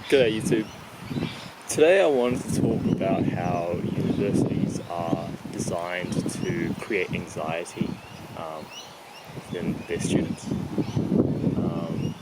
G'day YouTube. Today I wanted to talk about how universities are designed to create anxiety within their students.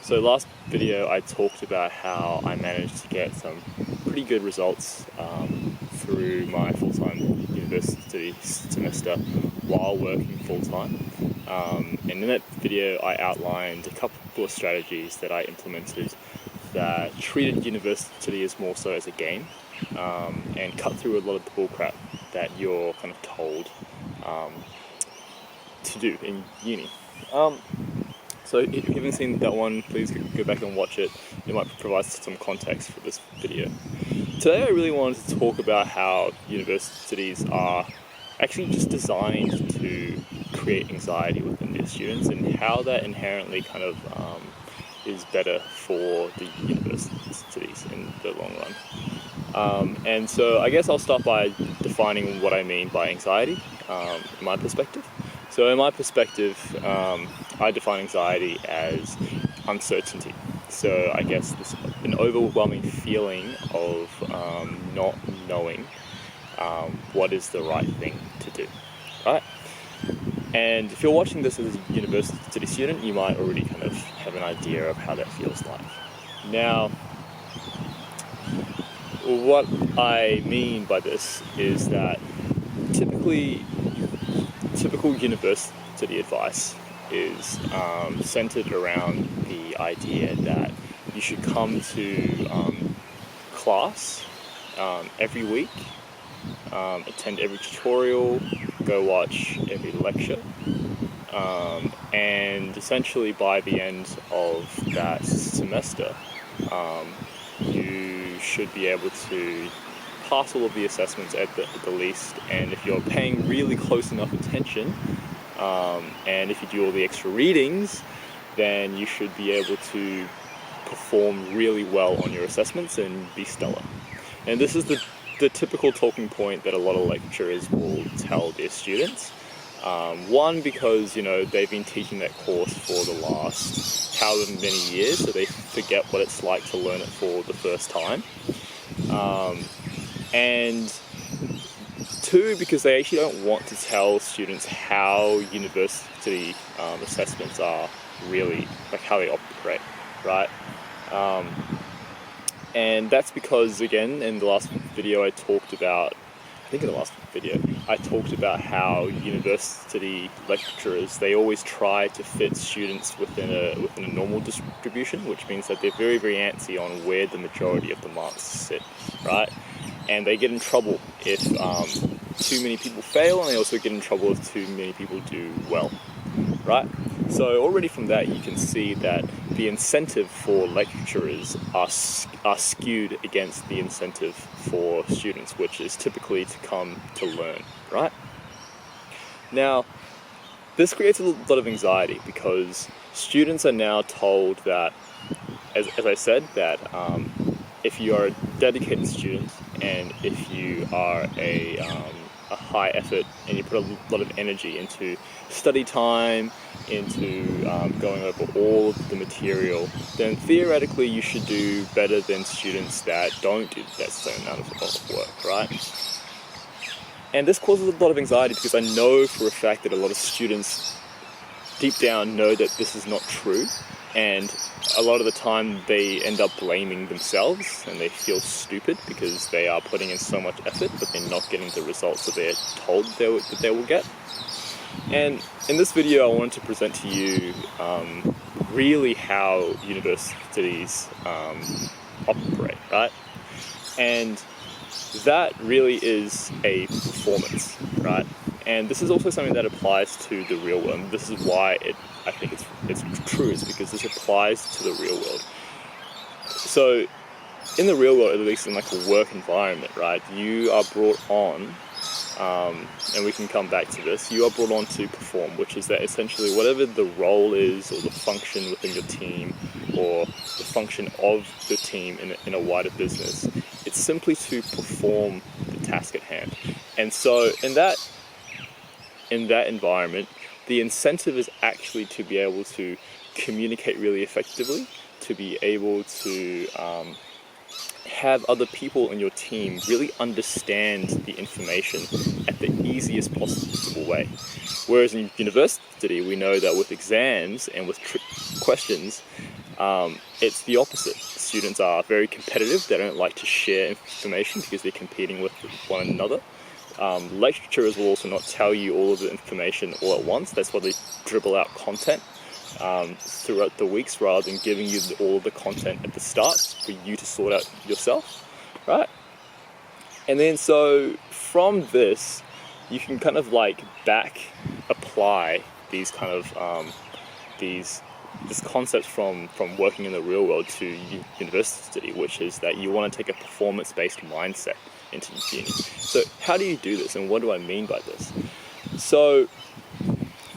So last video I talked about how I managed to get some pretty good results through my full-time university semester while working full-time. And in that video I outlined a couple of strategies that I implemented that treated university as more so as a game, and cut through a lot of the bullcrap that you're kind of told to do in uni. So if you haven't seen that one, please go back and watch it. It might provide some context for this video. Today I really wanted to talk about how universities are actually just designed to create anxiety within their students, and how that inherently kind of is better for the universities in the long run. And so I guess I'll start by defining what I mean by anxiety, in my perspective. So in my perspective, I define anxiety as uncertainty. So I guess an overwhelming feeling of not knowing what is the right thing to do, right? And if you're watching this as a university student, you might already kind of have an idea of how that feels like. Now, what I mean by this is that typical university advice is centered around the idea that you should come to class every week, attend every tutorial, go watch every lecture, and essentially by the end of that semester, you should be able to pass all of the assessments at the least, and if you're paying really close enough attention, and if you do all the extra readings, then you should be able to perform really well on your assessments and be stellar. And this is the typical talking point that a lot of lecturers will tell their students. One, because they've been teaching that course for the last however many years, so they forget what it's like to learn it for the first time. And two, because they actually don't want to tell students how university assessments are really, like how they operate, right? And that's because, again, in the last video I talked about how university lecturers, they always try to fit students within a normal distribution, which means that they're very, very antsy on where the majority of the marks sit, right? And they get in trouble if too many people fail, and they also get in trouble if too many people do well, right? So already from that you can see that the incentive for lecturers are skewed against the incentive for students, which is typically to come to learn, right? Now, this creates a lot of anxiety because students are now told that, as I said, that if you are a dedicated student and if you are a high effort and you put a lot of energy into study time, into going over all of the material, then theoretically you should do better than students that don't do that same amount of work, right? And this causes a lot of anxiety because I know for a fact that a lot of students deep down know that this is not true, and a lot of the time they end up blaming themselves and they feel stupid because they are putting in so much effort but they're not getting the results that they're told that they will get. And in this video I wanted to present to you really how universities operate, right? And that really is a performance, right? And this is also something that applies to the real world. This is why I think it's true, is because this applies to the real world. So in the real world, at least in like a work environment, right, you are brought on, and we can come back to this, you are brought on to perform, which is that essentially whatever the role is or the function within your team or the function of the team in a wider business, it's simply to perform the task at hand. And so in that environment, the incentive is actually to be able to communicate really effectively, to be able to have other people in your team really understand the information at the easiest possible way. Whereas in university, we know that with exams and with questions, it's the opposite. Students are very competitive. They don't like to share information because they're competing with one another. Lecturers will also not tell you all of the information all at once. That's why they dribble out content throughout the weeks rather than giving you all of the content at the start for you to sort out yourself, right? And then so from this, you can kind of like back apply these kind of these concepts from working in the real world to university, which is that you want to take a performance-based mindset into uni. So how do you do this, and what do I mean by this? So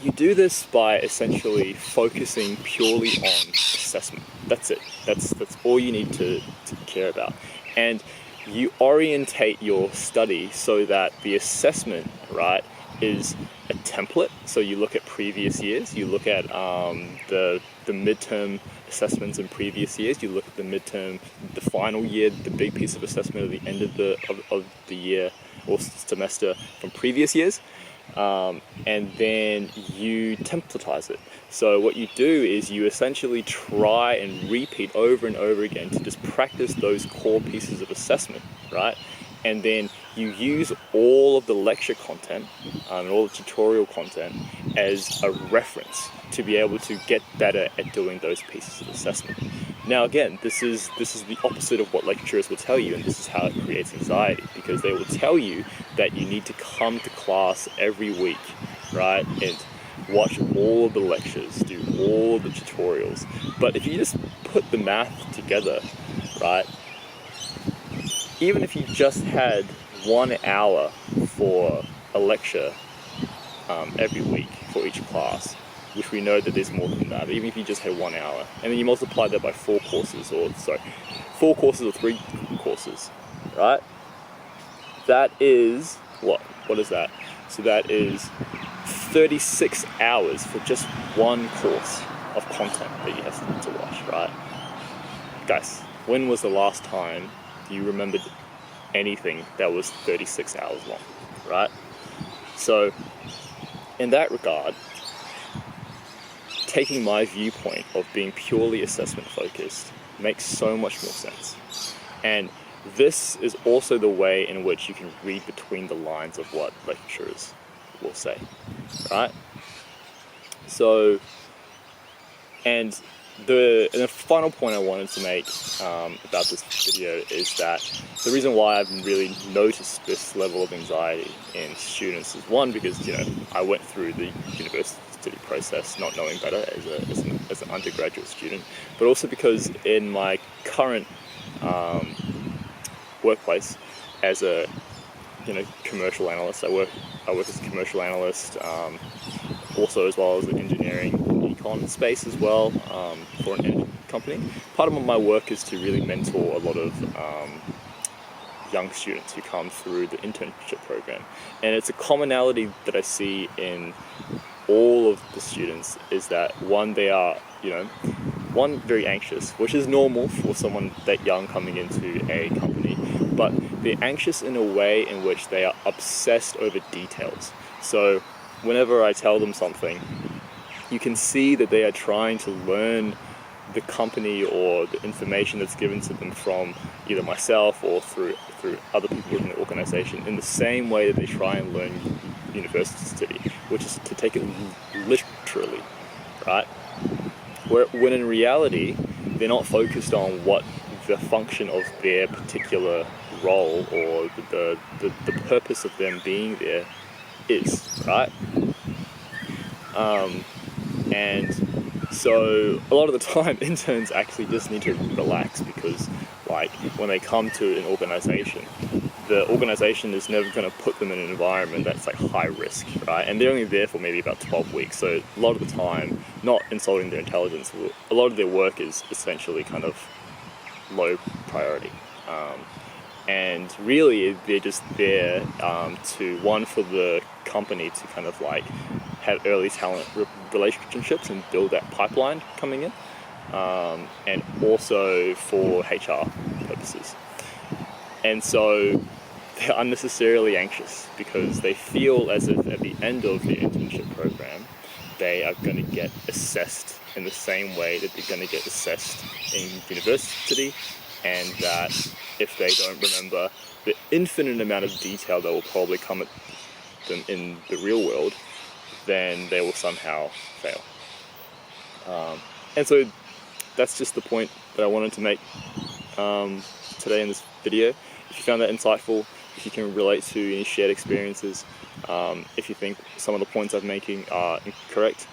you do this by essentially focusing purely on assessment. That's it. That's all you need to care about. And you orientate your study so that the assessment, right, is a template. So you look at previous years, you look at the midterm assessments in previous years, you look at the midterm, the final year, the big piece of assessment at the end of the year or semester from previous years, and then you templatize it. So what you do is you essentially try and repeat over and over again to just practice those core pieces of assessment, right? And then you use all of the lecture content and all the tutorial content as a reference to be able to get better at doing those pieces of assessment. Now again, this is the opposite of what lecturers will tell you, and this is how it creates anxiety, because they will tell you that you need to come to class every week, right, and watch all of the lectures, do all the tutorials. But if you just put the math together, right, even if you just had 1 hour for a lecture every week for each class, which we know that there's more than that, but even if you just had 1 hour, and then you multiply that by 4 courses or 3 courses, right? That is, what is that? So that is 36 hours for just one course of content that you have to watch, right? Guys, when was the last time you remembered anything that was 36 hours long, right? So in that regard, taking my viewpoint of being purely assessment focused makes so much more sense. And this is also the way in which you can read between the lines of what lecturers will say, right? So, and the final point I wanted to make about this video is that the reason why I've really noticed this level of anxiety in students is, one, because I went through the university process not knowing better as an undergraduate student, but also because in my current workplace as a commercial analyst, I work as a commercial analyst, also as well as an engineering econ space as well, for an energy company. Part of my work is to really mentor a lot of young students who come through the internship program, and it's a commonality that I see in all of the students is that, one, they are very anxious, which is normal for someone that young coming into a company, but they're anxious in a way in which they are obsessed over details. So whenever I tell them something, you can see that they are trying to learn the company or the information that's given to them from either myself or through other people in the organization in the same way that they try and learn university, which is to take it literally, right? When in reality, they're not focused on what the function of their particular role or the purpose of them being there is, right? And so a lot of the time, interns actually just need to relax, because when they come to an organization, the organization is never going to put them in an environment that's high risk, right? And they're only there for maybe about 12 weeks. So a lot of the time, not insulting their intelligence, a lot of their work is essentially kind of low priority. And really, they're just there for the company to kind of have early talent relationships and build that pipeline coming in. and also for HR purposes. And so they're unnecessarily anxious because they feel as if at the end of the internship program, they are going to get assessed in the same way that they're going to get assessed in university, and that if they don't remember the infinite amount of detail that will probably come at them in the real world, then they will somehow fail. And so that's just the point that I wanted to make today in this video. If you found that insightful, if you can relate to any shared experiences, if you think some of the points I'm making are incorrect,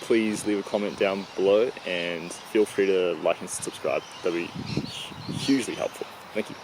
please leave a comment down below and feel free to like and subscribe. That'd be hugely helpful. Thank you.